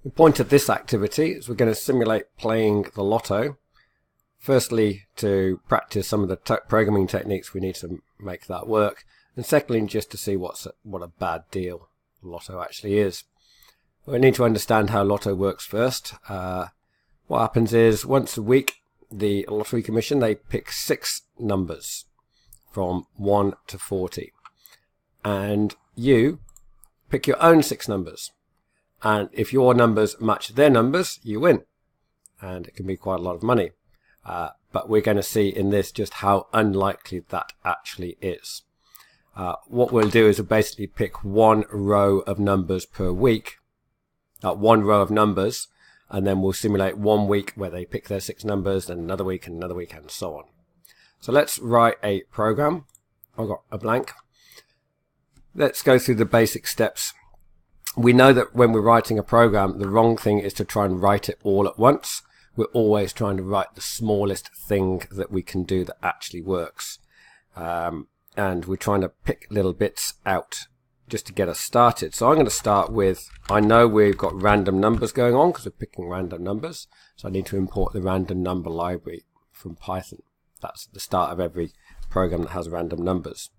The point of this activity is we're going to simulate playing the Lotto. Firstly, to practice some of the programming techniques we need to make that work, and secondly, just to see what a bad deal Lotto actually is. We need to understand how Lotto works first. What happens is once a week, the Lottery Commission, they pick 6 numbers from 1 to 40, and you pick your own 6 numbers. And if your numbers match their numbers, you win. And it can be quite a lot of money. But we're going to see in this just how unlikely that actually is. What we'll do is we'll basically pick one row of numbers per week. One row of numbers. And then we'll simulate 1 week where they pick their 6 numbers, then another week and so on. So let's write a program. I've got a blank. Let's go through the basic steps. We know that when we're writing a program, the wrong thing is to try and write it all at once. We're always trying to write the smallest thing that we can do that actually works. And we're trying to pick little bits out just to get us started. So I'm going to start with, I know we've got random numbers going on because we're picking random numbers. So I need to import the random number library from Python. That's the start of every program that has random numbers.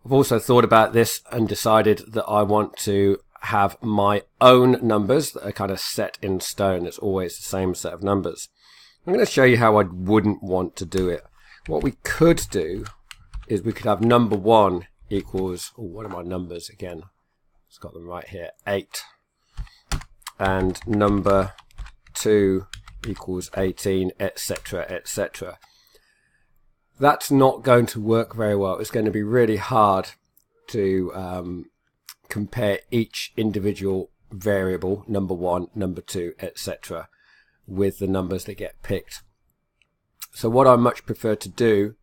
I've also thought about this and decided that I want to have my own numbers that are kind of set in stone. It's always the same set of numbers. I'm going to show you how I wouldn't want to do it. What we could do is we could have number 1 equals, what are my numbers again? It's got them right here, 8. And number 2 equals 18, etc., etc. That's not going to work very well. It's going to be really hard to compare each individual variable, number 1, number 2, etc., with the numbers that get picked. So what I much prefer to do,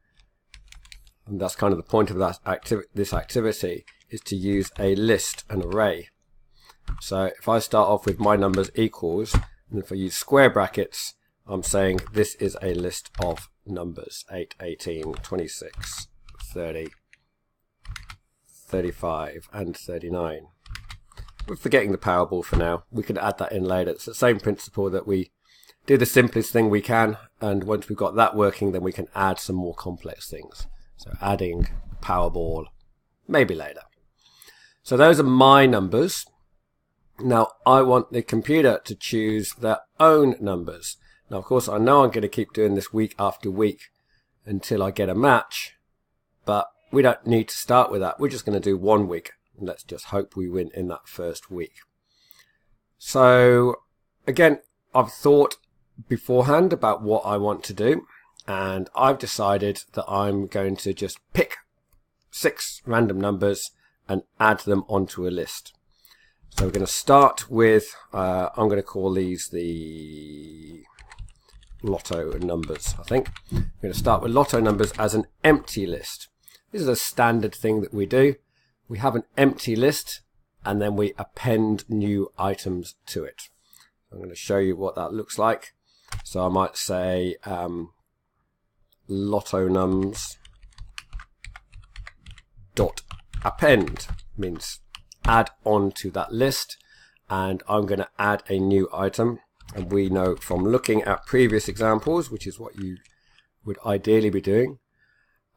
and that's kind of the point of this activity, is to use a list, an array. So if I start off with my numbers equals, and if I use square brackets, I'm saying this is a list of numbers, 8, 18, 26, 30, 35, and 39. We're forgetting the Powerball for now. We can add that in later. It's the same principle that we do the simplest thing we can, and once we've got that working, then we can add some more complex things. So adding Powerball, maybe later. So those are my numbers. Now I want the computer to choose their own numbers. Now, of course, I know I'm going to keep doing this week after week until I get a match, but we don't need to start with that. We're just going to do 1 week, and let's just hope we win in that first week. So, again, I've thought beforehand about what I want to do, and I've decided that I'm going to just pick 6 random numbers and add them onto a list. So we're going to start with, I'm going to call these the Lotto numbers, I think. We're going to start with Lotto numbers as an empty list. This is a standard thing that we do. We have an empty list and then we append new items to it. I'm going to show you what that looks like. So I might say Lotto nums dot append means add on to that list, and I'm going to add a new item. And we know from looking at previous examples, which is what you would ideally be doing,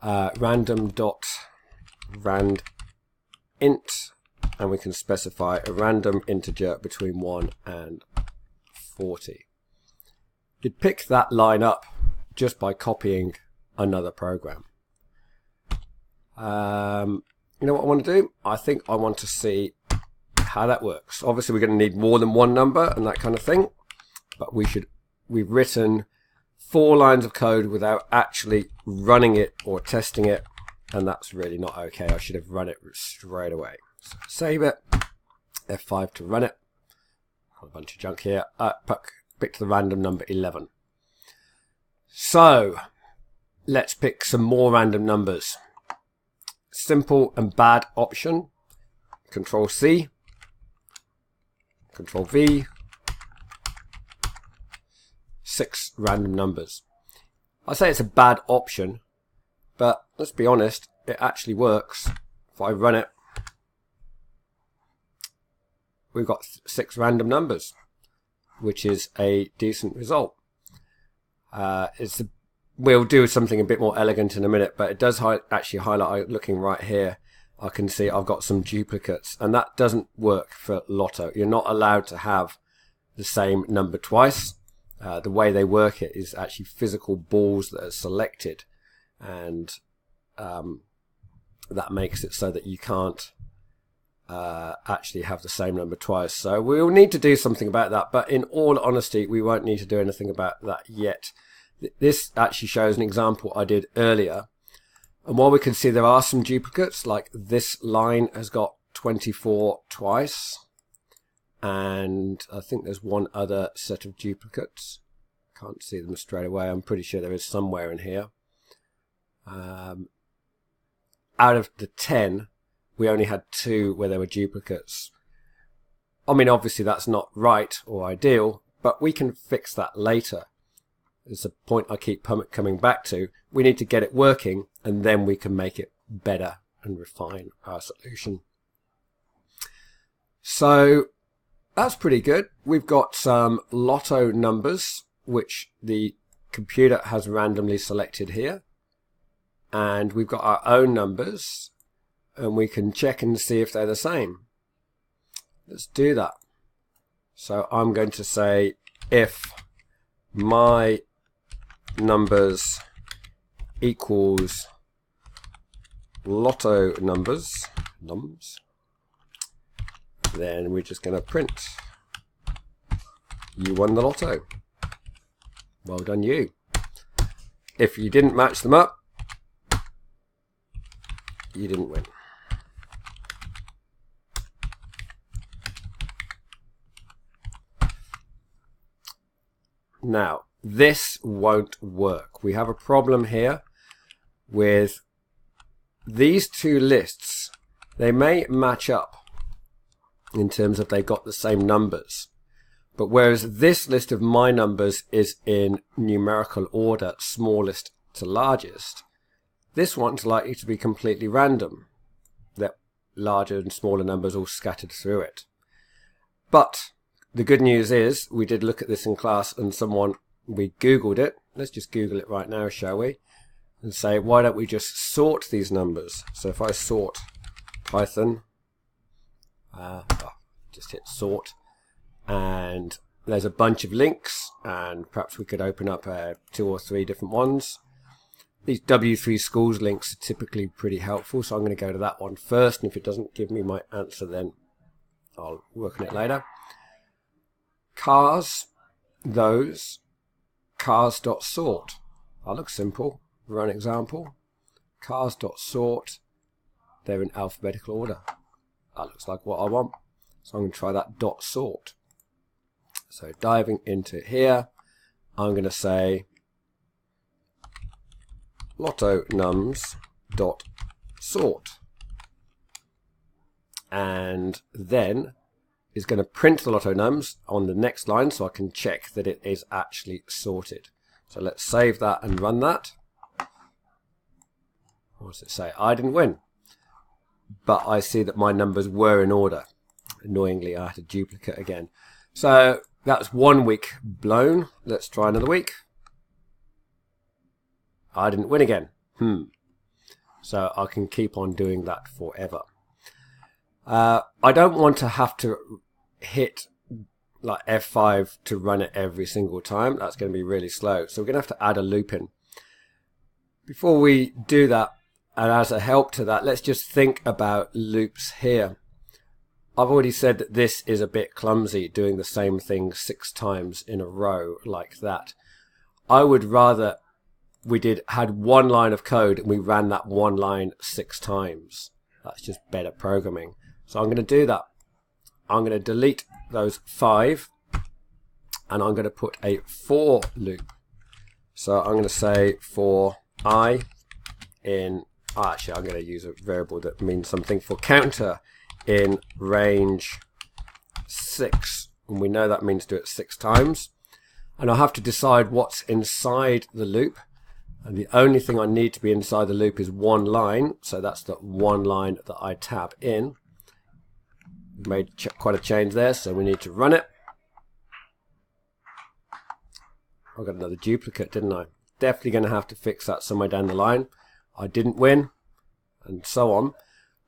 random.rand int, and we can specify a random integer between 1 and 40. You'd pick that line up just by copying another program. You know what I want to do? I think I want to see how that works. Obviously, we're going to need more than one number and that kind of thing. But we've written 4 lines of code without actually running it or testing it, and that's really not okay. I should have run it straight away. So save it, F5 to run it. Got a bunch of junk here. Pick the random number 11. So let's pick some more random numbers. Simple and bad option. Control C, Control V. 6 random numbers. I say it's a bad option, but let's be honest, it actually works. If I run it, we've got 6 random numbers, which is a decent result. We'll do something a bit more elegant in a minute, but it does actually highlight, looking right here, I can see I've got some duplicates, and that doesn't work for Lotto. You're not allowed to have the same number twice. The way they work it is actually physical balls that are selected, and that makes it so that you can't actually have the same number twice. So we'll need to do something about that, but in all honesty, we won't need to do anything about that yet. This actually shows an example I did earlier, and while we can see there are some duplicates, like this line has got 24 twice, and I think there's one other set of duplicates. Can't see them straight away. I'm pretty sure there is somewhere in here. Out of the 10, we only had 2 where there were duplicates. I mean, obviously that's not right or ideal, but we can fix that later. It's a point I keep coming back to. We need to get it working, and then we can make it better and refine our solution. So that's pretty good. We've got some Lotto numbers, which the computer has randomly selected here. And we've got our own numbers, and we can check and see if they're the same. Let's do that. So I'm going to say if my numbers equals Lotto numbers, then we're just going to print you won the Lotto. Well done, you. If you didn't match them up, you didn't win. Now, this won't work. We have a problem here with these 2 lists. They may match up in terms of they've got the same numbers. But whereas this list of my numbers is in numerical order, smallest to largest, this one's likely to be completely random. That larger and smaller numbers all scattered through it. But the good news is we did look at this in class, and we Googled it. Let's just Google it right now, shall we? And say, why don't we just sort these numbers? So if I sort Python, just hit sort, and there's a bunch of links, and perhaps we could open up 2 or 3 different ones. These W3 schools links are typically pretty helpful, so I'm going to go to that one first, and if it doesn't give me my answer, then I'll work on it later. Cars, those, cars.sort. That looks simple. Run example. Cars.sort. They're in alphabetical order. That looks like what I want. So I'm going to try that dot sort. So diving into here, I'm going to say Lotto nums dot sort. And then is going to print the Lotto nums on the next line so I can check that it is actually sorted. So let's save that and run that. What does it say? I didn't win. But I see that my numbers were in order. Annoyingly, I had a duplicate again. So that's 1 week blown. Let's try another week. I didn't win again. So I can keep on doing that forever. I don't want to have to hit like F5 to run it every single time. That's going to be really slow. So we're going to have to add a loop in. Before we do that, and as a help to that, let's just think about loops here. I've already said that this is a bit clumsy, doing the same thing 6 times in a row like that. I would rather we had 1 line of code and we ran that 1 line 6 times. That's just better programming. So I'm going to do that. I'm going to delete those 5 and I'm going to put a for loop. So I'm going to say for I in, actually I'm going to use a variable that means something, for counter in range 6. And we know that means do it 6 times. And I'll have to decide what's inside the loop. And the only thing I need to be inside the loop is 1 line. So that's the 1 line that I tab in. We made quite a change there, so we need to run it. I got another duplicate, didn't I? Definitely going to have to fix that somewhere down the line. I didn't win, and so on.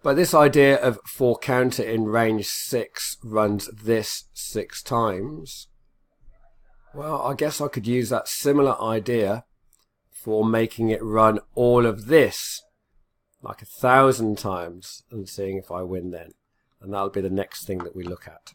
But this idea of for counter in range 6 runs this 6 times, well, I guess I could use that similar idea for making it run all of this like 1,000 times and seeing if I win then. And that'll be the next thing that we look at.